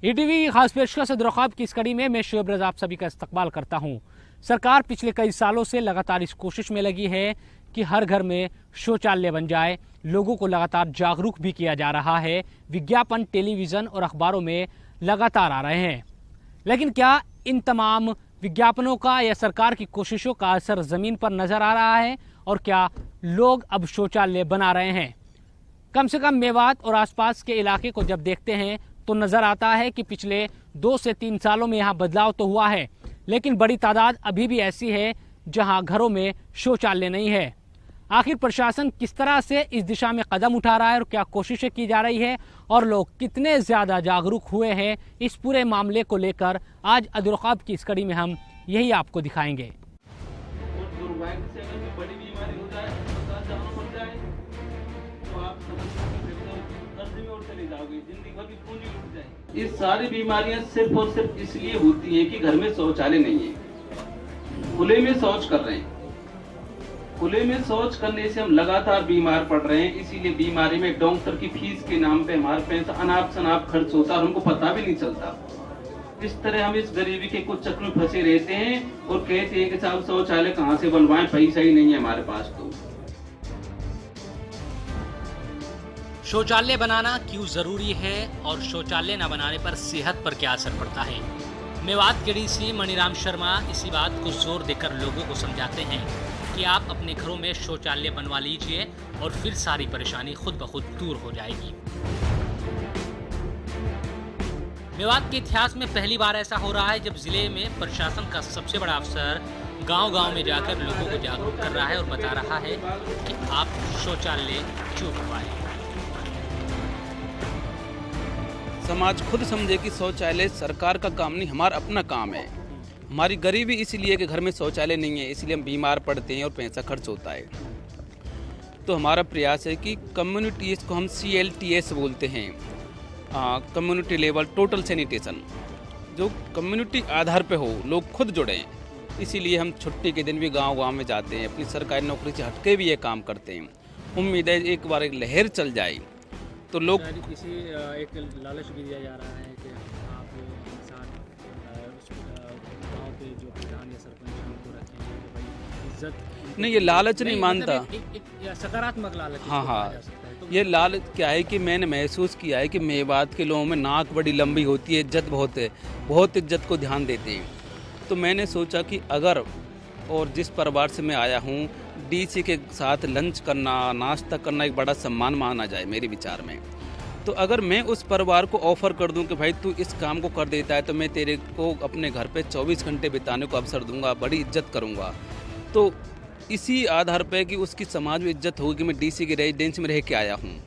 ETV की खास पेशकश दुरख्वाब की इस कड़ी में मैं शुएब रज़ा आप सभी का इस्तकबाल करता हूँ। सरकार पिछले कई सालों से लगातार इस कोशिश में लगी है कि हर घर में शौचालय बन जाए। लोगों को लगातार जागरूक भी किया जा रहा है। विज्ञापन टेलीविज़न और अखबारों में लगातार आ रहे हैं, लेकिन क्या इन तमाम विज्ञापनों का या सरकार की कोशिशों का असर ज़मीन पर नज़र आ रहा है? और क्या लोग अब शौचालय बना रहे हैं? कम से कम मेवात और आसपास के इलाके को जब देखते हैं तो नज़र आता है कि पिछले 2 से 3 सालों में यहाँ बदलाव तो हुआ है, लेकिन बड़ी तादाद अभी भी ऐसी है जहाँ घरों में शौचालय नहीं है। आखिर प्रशासन किस तरह से इस दिशा में कदम उठा रहा है और क्या कोशिशें की जा रही है और लोग कितने ज़्यादा जागरूक हुए हैं, इस पूरे मामले को लेकर आज अदुरख्वाब की इस कड़ी में हम यही आपको दिखाएंगे। इस सारी बीमारियां सिर्फ और सिर्फ इसलिए होती हैं कि घर में शौचालय नहीं है। खुले में शौच कर रहे हैं। खुले में शौच करने से हम लगातार बीमार पड़ रहे हैं। इसीलिए बीमारी में डॉक्टर की फीस के नाम पे हमारे पैसा अनाप शनाप खर्च होता है, हमको पता भी नहीं चलता। इस तरह हम इस गरीबी के कुछ चक्र में फंसे रहते हैं और कहते हैं कि साहब शौचालय कहाँ से बनवाएं, पैसा ही नहीं है हमारे पास। तो शौचालय बनाना क्यों जरूरी है और शौचालय न बनाने पर सेहत पर क्या असर पड़ता है? मेवात के डीसी मणिराम शर्मा इसी बात को जोर देकर लोगों को समझाते हैं कि आप अपने घरों में शौचालय बनवा लीजिए और फिर सारी परेशानी खुद ब खुद दूर हो जाएगी। मेवात के इतिहास में पहली बार ऐसा हो रहा है जब जिले में प्रशासन का सबसे बड़ा अफसर गांव-गांव में जाकर लोगों को जागरूक कर रहा है और बता रहा है कि आप शौचालय क्यों बनवाएं। समाज खुद समझे कि शौचालय सरकार का काम नहीं, हमारा अपना काम है। हमारी गरीबी इसलिए कि घर में शौचालय नहीं है, इसलिए हम बीमार पड़ते हैं और पैसा खर्च होता है। तो हमारा प्रयास है कि कम्युनिटी, इसको हम CLTS बोलते हैं, कम्युनिटी लेवल टोटल सैनिटेशन, जो कम्युनिटी आधार पे हो, लोग खुद जुड़ें। इसीलिए हम छुट्टी के दिन भी गांव-गांव में जाते हैं, अपनी सरकारी नौकरी से हटके भी ये काम करते हैं। उम्मीद है एक बार एक लहर चल जाए तो लोग। किसी एक लालच भी दिया जा रहा है कि आप इंसान गांव के जो प्रधान या सरपंच हैं उनको रखें कि भाई इज्जत नहीं, ये लालच नहीं मानता। एक सकारात्मक लालच। हाँ, ये लालच क्या है कि मैंने महसूस किया है कि मेवात के लोगों में नाक बड़ी लंबी होती है, इज्जत बहुत है, बहुत इज्जत को ध्यान देते हैं। तो मैंने सोचा कि अगर, और जिस परिवार से मैं आया हूँ, डीसी के साथ लंच करना, नाश्ता करना एक बड़ा सम्मान माना जाए मेरे विचार में। तो अगर मैं उस परिवार को ऑफ़र कर दूं कि भाई तू इस काम को कर देता है तो मैं तेरे को अपने घर पे 24 घंटे बिताने को अवसर दूंगा, बड़ी इज्जत करूंगा। तो इसी आधार पे कि उसकी समाज में इज्जत होगी कि मैं डीसी के रेजिडेंस में रह के आया हूँ,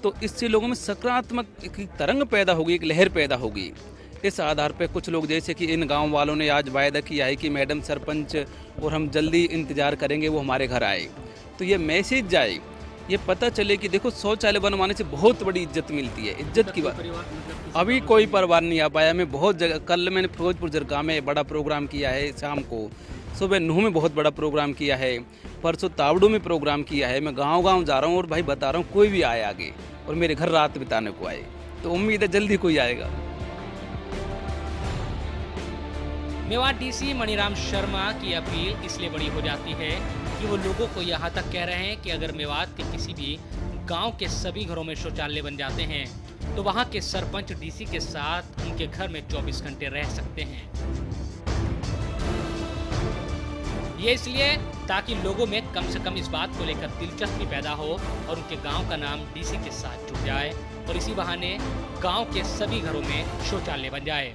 तो इससे लोगों में सकारात्मक एक तरंग पैदा होगी, एक लहर पैदा होगी। इस आधार पे कुछ लोग, जैसे कि इन गांव वालों ने आज वायदा किया है कि मैडम सरपंच और हम जल्दी इंतज़ार करेंगे वो हमारे घर आए, तो ये मैसेज जाए, ये पता चले कि देखो शौचालय बनवाने से बहुत बड़ी इज्जत मिलती है। इज्जत की बात अभी कोई परिवार नहीं आ पाया। मैं बहुत जगह, कल मैंने फिरोजपुर जरगा में बड़ा प्रोग्राम किया है, शाम को सुबह नूह में बहुत बड़ा प्रोग्राम किया है, परसों तावड़ू में प्रोग्राम किया है। मैं गाँव-गाँव जा रहा हूँ और भाई बता रहा हूँ कोई भी आए आगे और मेरे घर रात बिताने को आए, तो उम्मीद है जल्दी कोई आएगा। मेवात डीसी मणिराम शर्मा की अपील इसलिए बड़ी हो जाती है कि वो लोगों को यहाँ तक कह रहे हैं कि अगर मेवात के किसी भी गांव के सभी घरों में शौचालय बन जाते हैं तो वहाँ के सरपंच डीसी के साथ उनके घर में 24 घंटे रह सकते हैं। ये इसलिए ताकि लोगों में कम से कम इस बात को लेकर दिलचस्पी पैदा हो और उनके गांव का नाम डीसी के साथ जुड़ जाए और इसी बहाने गांव के सभी घरों में शौचालय बन जाए।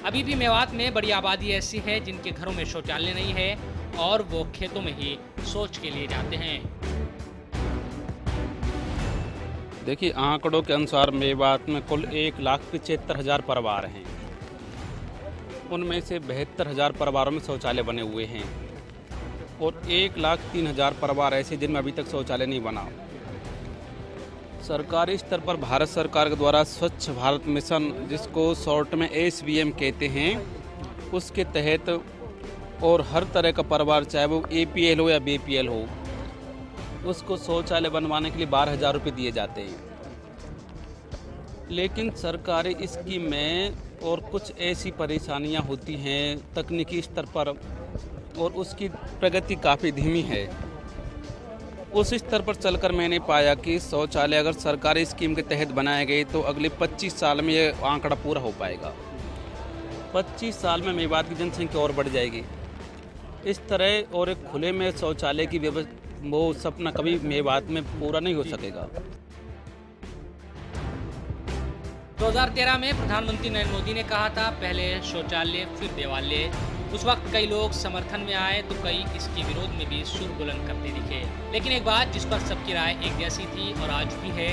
अभी भी मेवात में बड़ी आबादी ऐसी है जिनके घरों में शौचालय नहीं है और वो खेतों में ही शौच के लिए जाते हैं। देखिए, आंकड़ों के अनुसार मेवात में कुल 1,75,000 परिवार हैं। उनमें से 72,000 परिवारों में शौचालय बने हुए हैं और 1,03,000 परिवार ऐसे जिनमें अभी तक शौचालय नहीं बना। सरकारी स्तर पर भारत सरकार के द्वारा स्वच्छ भारत मिशन, जिसको शॉर्ट में SBM कहते हैं, उसके तहत और हर तरह का परिवार, चाहे वो APL हो या BPL हो, उसको शौचालय बनवाने के लिए 12,000 रुपये दिए जाते हैं। लेकिन सरकारी स्कीम में और कुछ ऐसी परेशानियां होती हैं तकनीकी स्तर पर और उसकी प्रगति काफ़ी धीमी है। उस स्तर पर चलकर मैंने पाया कि शौचालय अगर सरकारी स्कीम के तहत बनाए गए तो अगले 25 साल में ये आंकड़ा पूरा हो पाएगा। 25 साल में मेवात की जनसंख्या और बढ़ जाएगी। इस तरह और एक खुले में शौचालय की व्यवस्था, वो सपना कभी मेवात में पूरा नहीं हो सकेगा। 2013 में प्रधानमंत्री नरेंद्र मोदी ने कहा था, पहले शौचालय फिर देवालय। उस वक्त कई लोग समर्थन में आए तो कई इसके विरोध में भी सुर बुलंद करते दिखे। लेकिन एक बात जिस पर सबकी राय एक जैसी थी और आज भी है,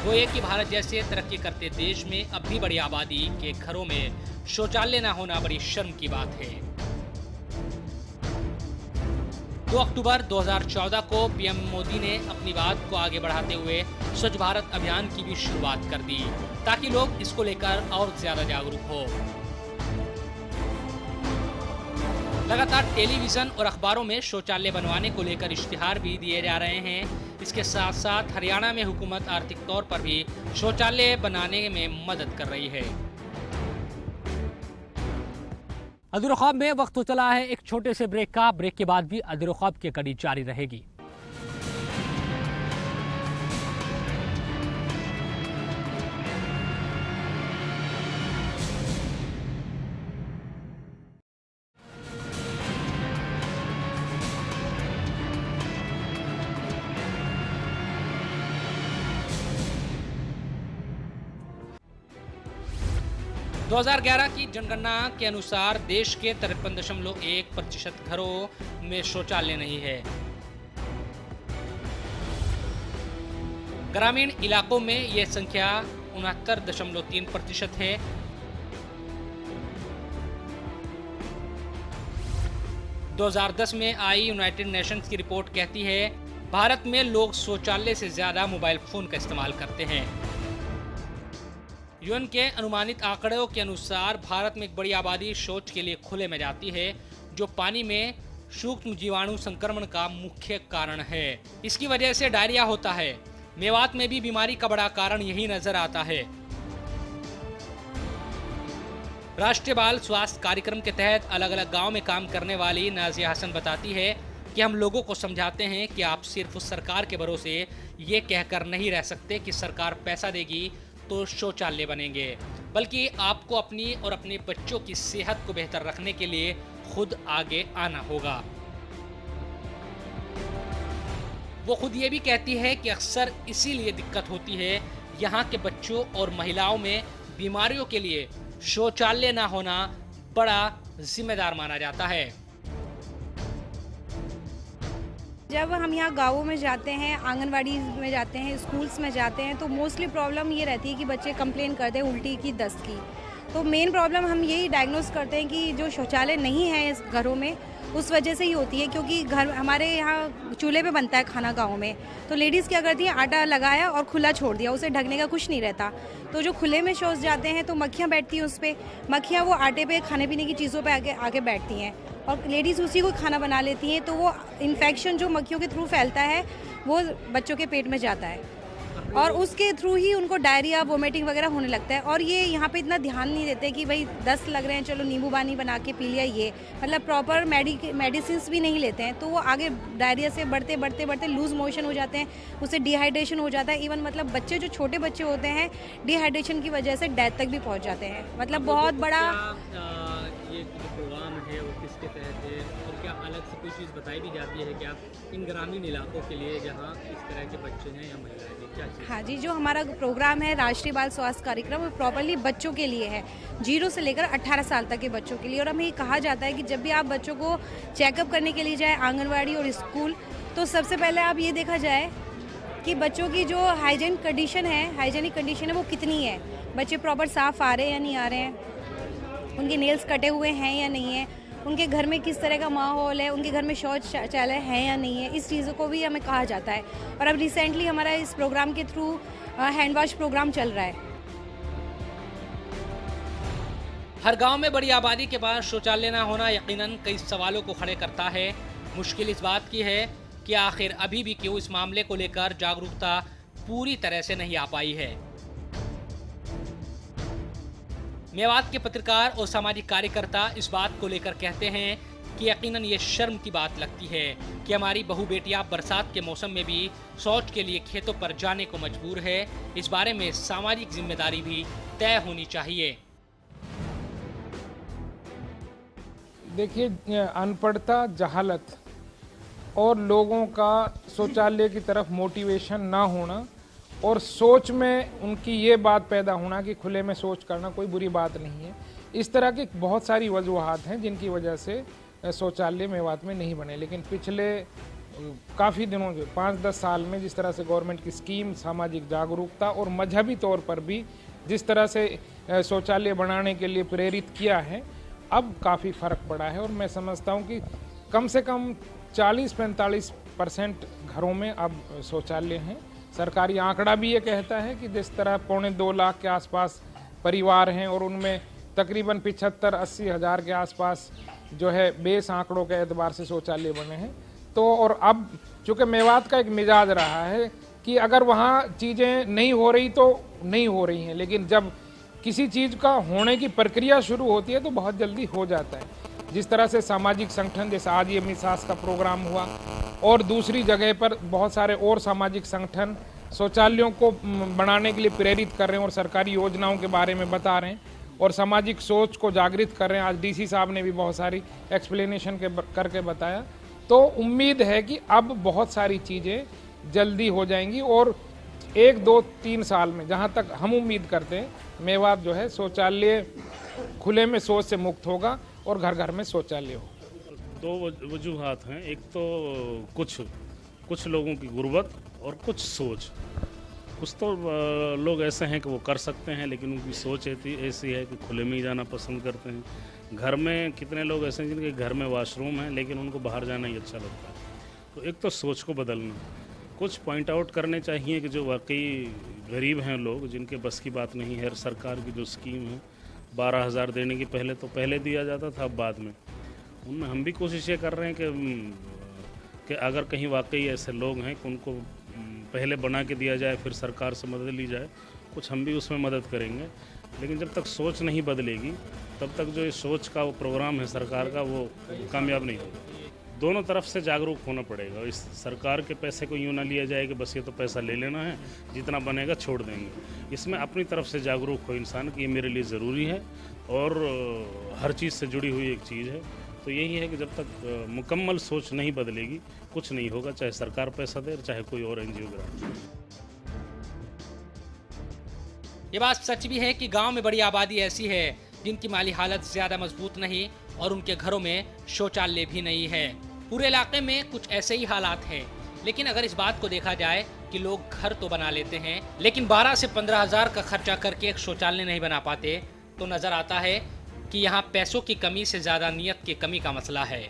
वो ये कि भारत जैसे तरक्की करते देश में अब भी बड़ी आबादी के घरों में शौचालय न होना बड़ी शर्म की बात है। 2 अक्टूबर 2014 को पीएम मोदी ने अपनी बात को आगे बढ़ाते हुए स्वच्छ भारत अभियान की भी शुरुआत कर दी, ताकि लोग इसको लेकर और ज्यादा जागरूक हो। लगातार टेलीविजन और अखबारों में शौचालय बनवाने को लेकर इश्तिहार भी दिए जा रहे हैं। इसके साथ साथ हरियाणा में हुकूमत आर्थिक तौर पर भी शौचालय बनाने में मदद कर रही है। अदीर ख्वाब में वक्त तो चला है एक छोटे से ब्रेक का। ब्रेक के बाद भी अदीर ख्वाब की कड़ी जारी रहेगी। – 2011 की जनगणना के अनुसार देश के 53.1% घरों में शौचालय नहीं है। ग्रामीण इलाकों में यह संख्या 69.3% है। – 2010 में आई यूनाइटेड नेशंस की रिपोर्ट कहती है, भारत में लोग शौचालय से ज्यादा मोबाइल फोन का इस्तेमाल करते हैं। यूएन के अनुमानित आंकड़ों के अनुसार भारत में एक बड़ी आबादी शौच के लिए खुले में जाती है, जो पानी में सूक्ष्म जीवाणु संक्रमण का मुख्य कारण है। इसकी वजह से डायरिया होता है। मेवात में भी बीमारी का बड़ा कारण यही नजर आता है। राष्ट्रीय बाल स्वास्थ्य कार्यक्रम के तहत अलग अलग गांव में काम करने वाली नाजिया हसन बताती है कि हम लोगों को समझाते हैं कि आप सिर्फ उस सरकार के भरोसे ये कहकर नहीं रह सकते कि सरकार पैसा देगी तो शौचालय बनेंगे, बल्कि आपको अपनी और अपने बच्चों की सेहत को बेहतर रखने के लिए खुद आगे आना होगा। वो खुद ये भी कहती है कि अक्सर इसीलिए दिक्कत होती है, यहाँ के बच्चों और महिलाओं में बीमारियों के लिए शौचालय ना होना बड़ा जिम्मेदार माना जाता है। जब हम यहाँ गाँवों में जाते हैं, आंगनवाड़ी में जाते हैं, स्कूल्स में जाते हैं, तो मोस्टली प्रॉब्लम ये रहती है कि बच्चे कंप्लेन करते हैं उल्टी की, दस्त की। तो मेन प्रॉब्लम हम यही डायग्नोस करते हैं कि जो शौचालय नहीं है इस घरों में, उस वजह से ही होती है, क्योंकि घर हमारे यहाँ चूल्हे पे बनता है खाना गाँव में। तो लेडीज़ क्या करती हैं, आटा लगाया और खुला छोड़ दिया, उसे ढकने का कुछ नहीं रहता। तो जो खुले में शौच जाते हैं तो मक्खियाँ बैठती हैं उस पर, मक्खियाँ वो आटे पे, खाने पीने की चीज़ों पे आगे बैठती हैं और लेडीज़ उसी को खाना बना लेती हैं। तो वो इन्फेक्शन जो मक्खियों के थ्रू फैलता है वो बच्चों के पेट में जाता है और उसके थ्रू ही उनको डायरिया, वोमिटिंग वगैरह होने लगता है। और ये यहाँ पे इतना ध्यान नहीं देते कि भाई दस्त लग रहे हैं, चलो नींबू पानी बना के पी लिया, ये मतलब प्रॉपर मेडिसिन भी नहीं लेते हैं। तो वो आगे डायरिया से बढ़ते लूज मोशन हो जाते हैं, उससे डिहाइड्रेशन हो जाता है। इवन मतलब बच्चे जो छोटे बच्चे होते हैं, डिहाइड्रेशन की वजह से डेथ तक भी पहुँच जाते हैं। मतलब बहुत बड़ा ये जो प्रोग्राम है वो किसके तहत है और क्या अलग से कोई चीज़ बताई भी जाती है क्या इन ग्रामीण इलाकों के लिए जहाँ इस तरह के बच्चे हैं या महिलाएं हैं, क्या चीज़? हाँ जी, जो हमारा प्रोग्राम है राष्ट्रीय बाल स्वास्थ्य कार्यक्रम, वो प्रॉपर्ली बच्चों के लिए है, 0 से लेकर 18 साल तक के बच्चों के लिए। और हमें ये कहा जाता है कि जब भी आप बच्चों को चेकअप करने के लिए जाए आंगनवाड़ी और स्कूल, तो सबसे पहले आप ये देखा जाए कि बच्चों की जो हाइजीनिक कंडीशन है वो कितनी है, बच्चे प्रॉपर साफ़ आ रहे हैं या नहीं आ रहे हैं, उनके नेल्स कटे हुए हैं या नहीं है, उनके घर में किस तरह का माहौल है, उनके घर में शौचालय है या नहीं है, इस चीज़ों को भी हमें कहा जाता है। और अब रिसेंटली हमारा इस प्रोग्राम के थ्रू हैंड वॉश प्रोग्राम चल रहा है। हर गांव में बड़ी आबादी के पास शौचालय न होना यकीनन कई सवालों को खड़े करता है। मुश्किल इस बात की है कि आखिर अभी भी क्यों इस मामले को लेकर जागरूकता पूरी तरह से नहीं आ पाई है। मेवात के पत्रकार और सामाजिक कार्यकर्ता इस बात को लेकर कहते हैं कि यकीनन ये शर्म की बात लगती है कि हमारी बहू बेटियां बरसात के मौसम में भी शौच के लिए खेतों पर जाने को मजबूर है। इस बारे में सामाजिक जिम्मेदारी भी तय होनी चाहिए। देखिए, अनपढ़ता, जहालत और लोगों का शौचालय की तरफ मोटिवेशन ना होना और सोच में उनकी ये बात पैदा होना कि खुले में शौच करना कोई बुरी बात नहीं है, इस तरह की बहुत सारी वजूहात हैं जिनकी वजह से शौचालय मेवात में नहीं बने। लेकिन पिछले काफ़ी दिनों से 5-10 साल में जिस तरह से गवर्नमेंट की स्कीम, सामाजिक जागरूकता और मजहबी तौर पर भी जिस तरह से शौचालय बनाने के लिए प्रेरित किया है, अब काफ़ी फ़र्क पड़ा है। और मैं समझता हूँ कि कम से कम 40-45% घरों में अब शौचालय हैं। सरकारी आंकड़ा भी ये कहता है कि जिस तरह 2.25 लाख के आसपास परिवार हैं और उनमें तकरीबन 75-80 हज़ार के आसपास जो है बेस आंकड़ों के एतबार से शौचालय बने हैं। तो और अब चूँकि मेवात का एक मिजाज रहा है कि अगर वहाँ चीज़ें नहीं हो रही तो नहीं हो रही हैं, लेकिन जब किसी चीज़ का होने की प्रक्रिया शुरू होती है तो बहुत जल्दी हो जाता है। जिस तरह से सामाजिक संगठन, जैसे आज ये मिसास का प्रोग्राम हुआ और दूसरी जगह पर बहुत सारे और सामाजिक संगठन शौचालयों को बनाने के लिए प्रेरित कर रहे हैं और सरकारी योजनाओं के बारे में बता रहे हैं और सामाजिक सोच को जागृत कर रहे हैं। आज डीसी साहब ने भी बहुत सारी एक्सप्लेनेशन करके बताया। तो उम्मीद है कि अब बहुत सारी चीज़ें जल्दी हो जाएंगी और 1, 2, 3 साल में, जहाँ तक हम उम्मीद करते हैं, मेवात जो है शौचालय खुले में शौच से मुक्त होगा और घर घर में शौचालय हो। 2 वजूहात हैं। एक तो कुछ लोगों की गुर्बत और कुछ सोच। कुछ तो लोग ऐसे हैं कि वो कर सकते हैं, लेकिन उनकी सोच ऐसी है कि खुले में ही जाना पसंद करते हैं। घर में कितने लोग ऐसे हैं जिनके घर में वॉशरूम है लेकिन उनको बाहर जाना ही अच्छा लगता है। तो एक तो सोच को बदलना, कुछ पॉइंट आउट करने चाहिए कि जो वाकई गरीब हैं लोग, जिनके बस की बात नहीं है। सरकार की जो स्कीम है 12,000 देने की, पहले दिया जाता था, अब बाद में, उनमें हम भी कोशिश ये कर रहे हैं कि अगर कहीं वाकई ऐसे लोग हैं कि उनको पहले बना के दिया जाए, फिर सरकार से मदद ली जाए, कुछ हम भी उसमें मदद करेंगे। लेकिन जब तक सोच नहीं बदलेगी तब तक जो ये सोच का वो प्रोग्राम है सरकार का, वो कामयाब नहीं होगा। दोनों तरफ से जागरूक होना पड़ेगा। इस सरकार के पैसे को यूँ ना लिया जाए कि बस ये तो पैसा ले लेना है, जितना बनेगा छोड़ देंगे। इसमें अपनी तरफ से जागरूक हो इंसान कि ये मेरे लिए ज़रूरी है और हर चीज़ से जुड़ी हुई एक चीज़ है। तो यही है कि जब तक मुकम्मल सोच नहीं बदलेगी कुछ नहीं होगा, चाहे सरकार पैसा दे चाहे कोई और NGO ग्रांट। ये बात सच भी है कि गांव में बड़ी आबादी ऐसी है जिनकी माली हालत ज्यादा मजबूत नहीं और उनके घरों में शौचालय भी नहीं है। पूरे इलाके में कुछ ऐसे ही हालात हैं। लेकिन अगर इस बात को देखा जाए कि लोग घर तो बना लेते हैं लेकिन 12 से 15 हज़ार का खर्चा करके एक शौचालय नहीं बना पाते, तो नजर आता है कि यहाँ पैसों की कमी से ज्यादा नियत की कमी का मसला है।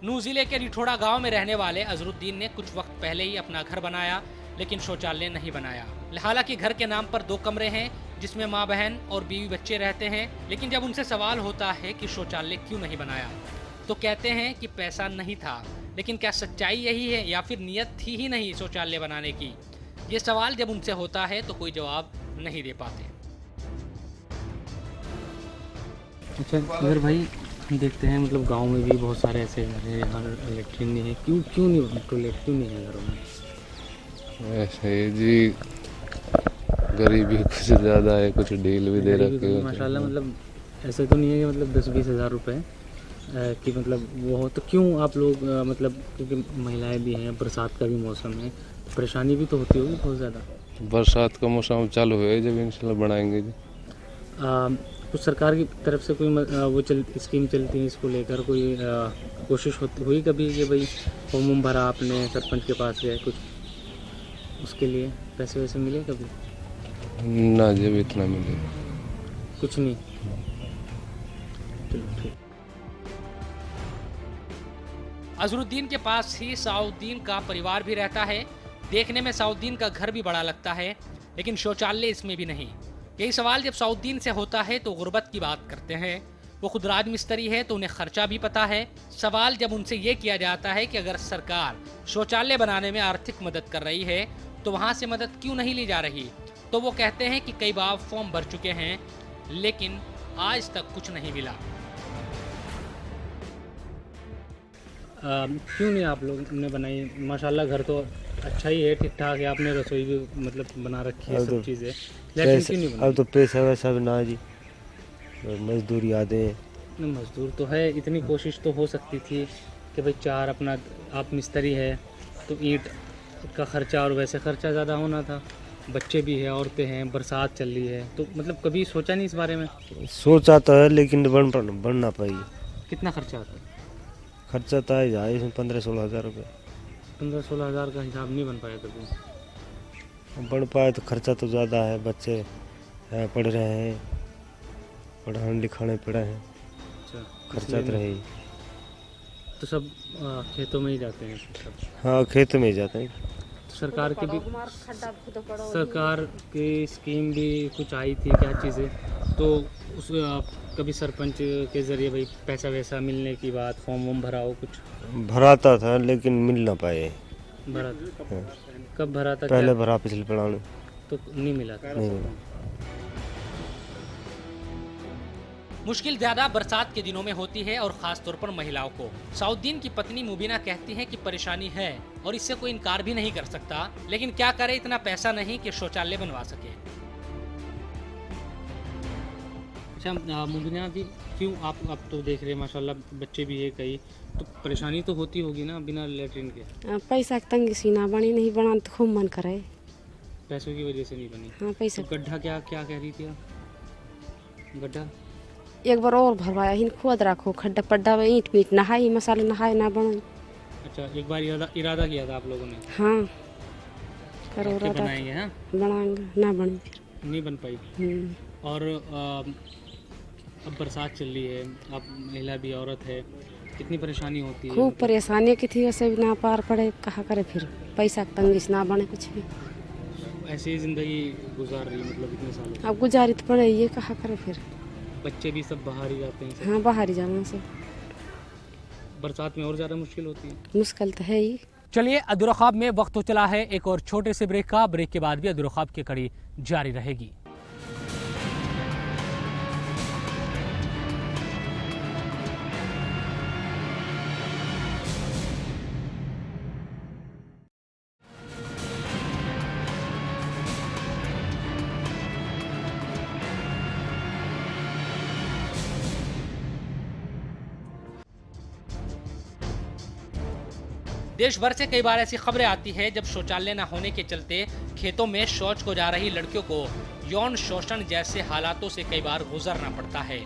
नूह जिले के रिठोड़ा गांव में रहने वाले अजरुद्दीन ने कुछ वक्त पहले ही अपना घर बनाया लेकिन शौचालय नहीं बनाया। हालांकि घर के नाम पर 2 कमरे हैं जिसमें माँ बहन और बीवी बच्चे रहते हैं, लेकिन जब उनसे सवाल होता है कि शौचालय क्यों नहीं बनाया तो कहते हैं कि पैसा नहीं था। लेकिन क्या सच्चाई यही है या फिर नियत थी ही नहीं शौचालय बनाने की? ये सवाल जब उनसे होता है तो कोई जवाब नहीं दे पाते। अच्छा अगर भाई देखते हैं, मतलब गांव में भी बहुत सारे ऐसे घर हैं यहाँ लेट्रिन नहीं है, क्यों नहीं टॉयलेट क्यों नहीं है घरों में? ऐसे जी, गरीबी कुछ ज़्यादा है, कुछ डील भी दे रखे हैं माशाल्लाह। मतलब ऐसे तो नहीं है कि मतलब 10-20 हज़ार रुपये कि मतलब वो हो, तो क्यों आप लोग मतलब, क्योंकि महिलाएं भी हैं, बरसात का भी मौसम है, तो परेशानी भी तो होती होगी बहुत ज़्यादा। बरसात का मौसम चालू है, जब इंशाल्लाह बनाएंगे जी। कुछ सरकार की तरफ से कोई स्कीम चलती है इसको लेकर, कोई कोशिश हुई कभी कि भाई फॉर्म भरा आपने, सरपंच के पास गए, कुछ उसके लिए पैसे वैसे मिले कभी? ना जी, अभी इतना मिले कुछ नहीं। ठीक। अजरुद्दीन के पास ही साउद्दीन का परिवार भी रहता है। देखने में साउद्दीन का घर भी बड़ा लगता है लेकिन शौचालय इसमें भी नहीं। यही सवाल जब साउद्दीन से होता है तो गुर्बत की बात करते हैं। वो खुद राजमिस्त्री है तो उन्हें खर्चा भी पता है। सवाल जब उनसे ये किया जाता है कि अगर सरकार शौचालय बनाने में आर्थिक मदद कर रही है तो वहाँ से मदद क्यों नहीं ली जा रही, तो वो कहते हैं कि कई बार फॉर्म भर चुके हैं लेकिन आज तक कुछ नहीं मिला। क्यों नहीं आप लोग ने बनाई? माशाल्लाह घर तो अच्छा ही है, ठीक ठाक है, आपने रसोई भी मतलब बना रखी है, सब चीज़ें, लेकिन क्यों नहीं बनाई? अब तो पैसा वैसा भी ना जी, मजदूरी आते हैं। मजदूर तो है, इतनी कोशिश तो हो सकती थी कि भाई चार अपना, आप मिस्त्री है तो ईंट का खर्चा और वैसे खर्चा ज़्यादा होना था, बच्चे भी है, औरतें हैं, बरसात चल रही है, तो मतलब कभी सोचा नहीं इस बारे में? सोचा तो है लेकिन बन ना पाई। कितना खर्चा आता है? खर्चा तो है इसमें 15-16 हज़ार रुपये। 15-16 हज़ार का हिसाब नहीं बन पाया कभी? बन पाए तो खर्चा तो ज़्यादा है, बच्चे हैं, पढ़ रहे हैं, पढ़ाने लिखाने पड़े हैं, अच्छा, खर्चा तो रहे। तो सब खेतों में ही जाते हैं सब? हाँ, खेत में ही जाते हैं। तो सरकार की स्कीम भी कुछ आई थी क्या चीज़ें, तो उस कभी सरपंच के ज़रिए भाई पैसा वैसा मिलने की बात, फॉर्म वॉर्म भरा हो कुछ? भराता था लेकिन मिल ना पाए। भरा था? हाँ। कब भरा था? पहले भरा पिछले पढ़ाने तो नहीं मिला था? नहीं मिला। मुश्किल ज्यादा बरसात के दिनों में होती है और खास तौर पर महिलाओं को। साउद्दीन की पत्नी मुबीना कहती है कि परेशानी है और इससे कोई इनकार भी नहीं कर सकता, लेकिन क्या करे, इतना पैसा नहीं कि शौचालय बनवा सके। अच्छा मुबीना जी, क्यों आप तो देख रहे हैं माशाल्लाह बच्चे भी है कई, तो परेशानी तो होती होगी ना बिना लेटरिन के? पैसा की तंगी सी ना बनी, नहीं बना तो खूब मन करे। पैसों की वजह से नहीं बनी? हाँ पैसा। तो गड्ढा क्या कह रही थी आप? गड्ढा एक बार और भरवाया, हिन खोद रखो खड्डा पड्डा में, ईंट मीट नहाई, मसाला नहाए ना बने। अच्छा, एक बार इरादा किया था आप लोगों ने? हाँ करो इरादा, बनाएंगे। हाँ बनाएंगे, ना बनी फिर नहीं बन पाई। और अब बरसात चल रही है, आप महिला भी औरत है, कितनी परेशानी होती है? खूब परेशानी की थी, वैसे भी ना पार पड़े, कहा करे फिर, पैसा की तंगी से ना बने कुछ भी। ऐसे ही जिंदगी गुजार रही मतलब इतने सालों? अब गुजारी तो पड़े, ये कहा करे फिर। बच्चे भी सब बाहर ही जाते हैं? हाँ बाहर ही जाना सब। बरसात में और ज़्यादा मुश्किल होती है? मुश्किल तो है ही। चलिए अधूरा ख्वाब में वक्त तो चला है एक और छोटे से ब्रेक का। ब्रेक के बाद भी अधूरा ख्वाब की कड़ी जारी रहेगी। देश भर से कई बार ऐसी खबरें आती है जब शौचालय न होने के चलते खेतों में शौच को जा रही लड़कियों को यौन शोषण जैसे हालातों से कई बार गुजरना पड़ता है।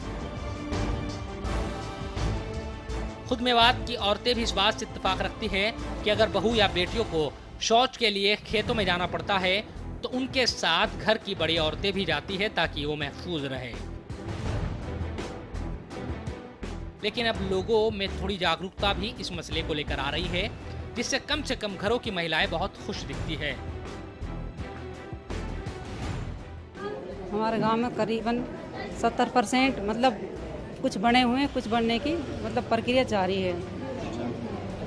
खुद मेवात की औरतें भी इस बात से इत्तेफाक रखती हैं कि अगर बहू या बेटियों को शौच के लिए खेतों में जाना पड़ता है तो उनके साथ घर की बड़ी औरतें भी जाती है ताकि वो महफूज रहे। लेकिन अब लोगों में थोड़ी जागरूकता भी इस मसले को लेकर आ रही है, जिससे कम से कम घरों की महिलाएं बहुत खुश दिखती है। हमारे गांव में करीबन 70% मतलब कुछ बने हुए हैं, कुछ बनने की मतलब प्रक्रिया जारी है।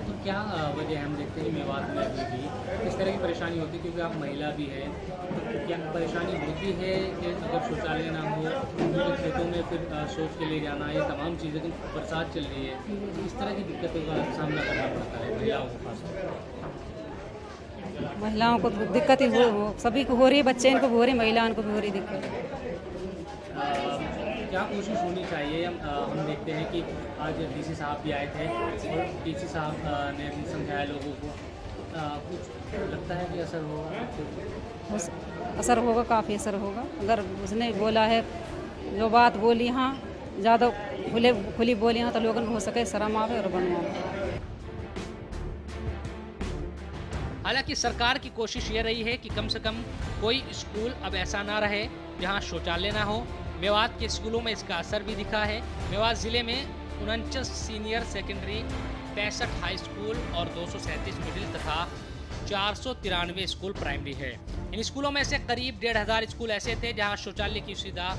तो क्या वजह हम देखते हैं मेवात में अभी भी इस तरह की परेशानी होती है, क्योंकि आप महिला भी है, तो क्या परेशानी होती है कि अगर शौचालय ना हो तो खेतों में फिर शौच के लिए जाना, ये तमाम चीज़ें, बरसात चल रही है, तो इस तरह की दिक्कतों का सामना करना पड़ता है महिलाओं को खासतौर पर? महिलाओं को दिक्कत ही हो सभी को हो रही है, बच्चे इनको हो रही, महिलाओं को भी हो रही दिक्कत। क्या कोशिश होनी चाहिए? हम देखते हैं कि आज डीसी साहब भी आए थे और डीसी साहब ने समझाया लोगों को, कुछ लगता है कि असर होगा? असर होगा, काफ़ी असर होगा। अगर उसने बोला है जो बात बोली, हाँ ज़्यादा खुली बोली, हाँ तो लोगों को हो सके शर्म आवे और बनवाए। हालांकि सरकार की कोशिश ये रही है कि कम से कम कोई स्कूल अब ऐसा ना रहे जहां शौचालय ना हो। मेवात के स्कूलों में इसका असर भी दिखा है। मेवात जिले में 49 सीनियर सेकेंडरी, 65 हाई स्कूल और 237 मिडिल तथा 493 स्कूल प्राइमरी है। इन स्कूलों में से करीब 1500 स्कूल ऐसे थे जहां शौचालय की सुविधा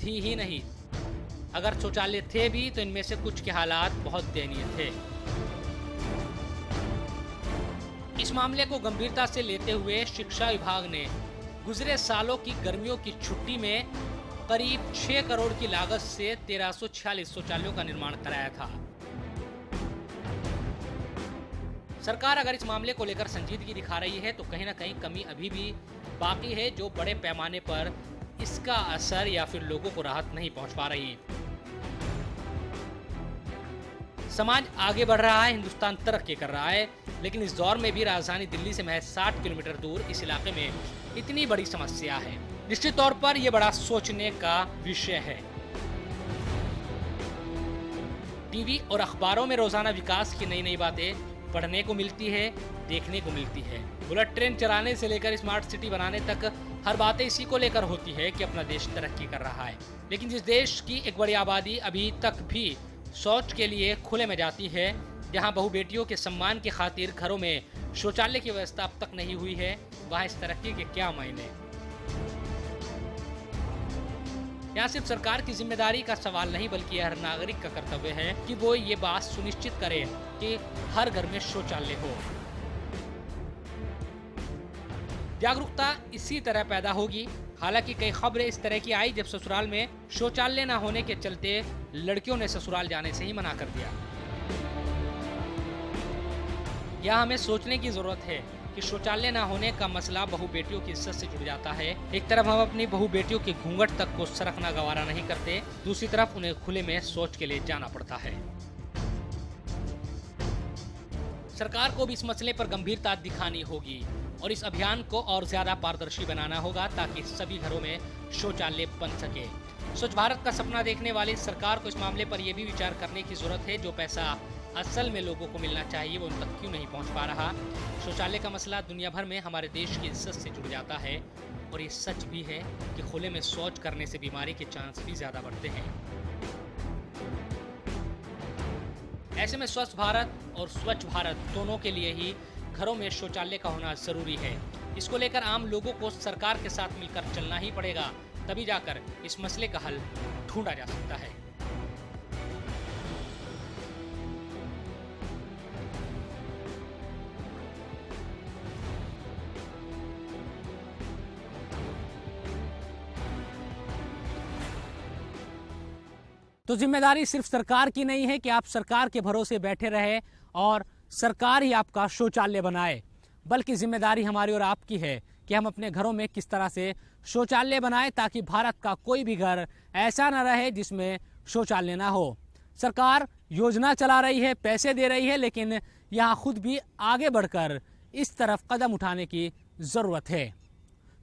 थी ही नहीं। अगर शौचालय थे भी तो इनमें से कुछ के हालात बहुत दयनीय थे। इस मामले को गंभीरता से लेते हुए शिक्षा विभाग ने गुजरे सालों की गर्मियों की छुट्टी में करीब 6 करोड़ की लागत से 1346 शौचालयों का निर्माण कराया था। सरकार अगर इस मामले को लेकर संजीदगी दिखा रही है तो कहीं ना कहीं कमी अभी भी बाकी है, जो बड़े पैमाने पर इसका असर या फिर लोगों को राहत नहीं पहुंच पा रही। समाज आगे बढ़ रहा है, हिंदुस्तान तरक्की कर रहा है, लेकिन इस दौर में भी राजधानी दिल्ली से महज 60 किलोमीटर दूर इस इलाके में इतनी बड़ी समस्या है। निश्चित तौर पर यह बड़ा सोचने का विषय है। टीवी और अखबारों में रोजाना विकास की नई नई बातें पढ़ने को मिलती है, देखने को मिलती है। बुलेट ट्रेन चलाने से लेकर स्मार्ट सिटी बनाने तक हर बातें इसी को लेकर होती है कि अपना देश तरक्की कर रहा है। लेकिन जिस देश की एक बड़ी आबादी अभी तक भी शौच के लिए खुले में जाती है, जहां बहु बेटियों के सम्मान की खातिर घरों में शौचालय की व्यवस्था अब तक नहीं हुई है, वहां इस तरक्की के क्या मायने। यहाँ सिर्फ सरकार की जिम्मेदारी का सवाल नहीं, बल्कि हर नागरिक का कर्तव्य है कि वो ये बात सुनिश्चित करे कि हर घर में शौचालय हो। जागरूकता इसी तरह पैदा होगी। हालांकि कई खबरें इस तरह की आई जब ससुराल में शौचालय न होने के चलते लड़कियों ने ससुराल जाने से ही मना कर दिया। यह हमें सोचने की जरूरत है कि शौचालय न होने का मसला बहु बेटियों की इज्जत से जुड़ जाता है। एक तरफ हम अपनी बहु बेटियों के घूंघट तक को सरकना गवारा नहीं करते, दूसरी तरफ उन्हें खुले में शौच के लिए जाना पड़ता है। सरकार को भी इस मसले पर गंभीरता दिखानी होगी और इस अभियान को और ज्यादा पारदर्शी बनाना होगा ताकि सभी घरों में शौचालय बन सके। स्वच्छ भारत का सपना देखने वाली सरकार को इस मामले पर यह भी विचार करने की जरूरत है, जो पैसा असल में लोगों को मिलना चाहिए वो उन तक क्यों नहीं पहुंच पा रहा। शौचालय का मसला दुनिया भर में हमारे देश की इज्जत से जुड़ जाता है और ये सच भी है कि खुले में शौच करने से बीमारी के चांस भी ज्यादा बढ़ते हैं। ऐसे में स्वस्थ भारत और स्वच्छ भारत दोनों के लिए ही घरों में शौचालय का होना जरूरी है। इसको लेकर आम लोगों को सरकार के साथ मिलकर चलना ही पड़ेगा, तभी जाकर इस मसले का हल ढूंढा जा सकता है। तो जिम्मेदारी सिर्फ सरकार की नहीं है कि आप सरकार के भरोसे बैठे रहे और सरकार ही आपका शौचालय बनाए, बल्कि जिम्मेदारी हमारी और आपकी है कि हम अपने घरों में किस तरह से शौचालय बनाएं ताकि भारत का कोई भी घर ऐसा न रहे जिसमें शौचालय ना हो। सरकार योजना चला रही है, पैसे दे रही है, लेकिन यहाँ खुद भी आगे बढ़कर इस तरफ कदम उठाने की ज़रूरत है।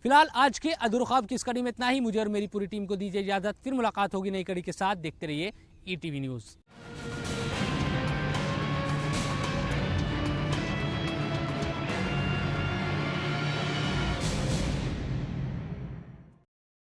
फिलहाल आज के अधूरे ख्वाब की इस कड़ी में इतना ही। मुझे और मेरी पूरी टीम को दीजिए इजाज़त। फिर मुलाकात होगी नई कड़ी के साथ। देखते रहिए ETV न्यूज़।